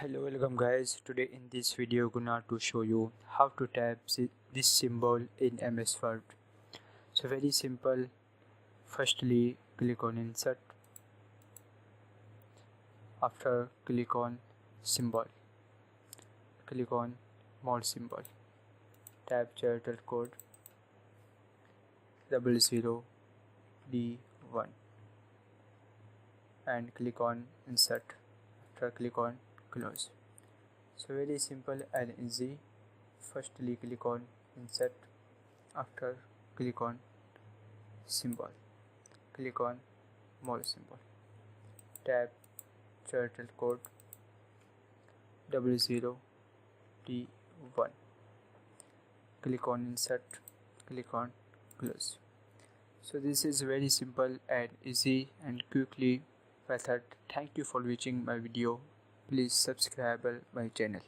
Hello, welcome guys. Today in this video gonna to show you how to type this symbol in MS Word. So very simple. Firstly click on insert. After click on symbol. Click on more symbol. Type character code 00D1 and click on insert. After click on close. So very simple and easy. Firstly click on insert. After click on symbol, click on more symbol, tap turtle code 00D1, click on insert, click on close. So this is very simple and easy and quickly method. Thank you for watching my video. Please subscribe my channel.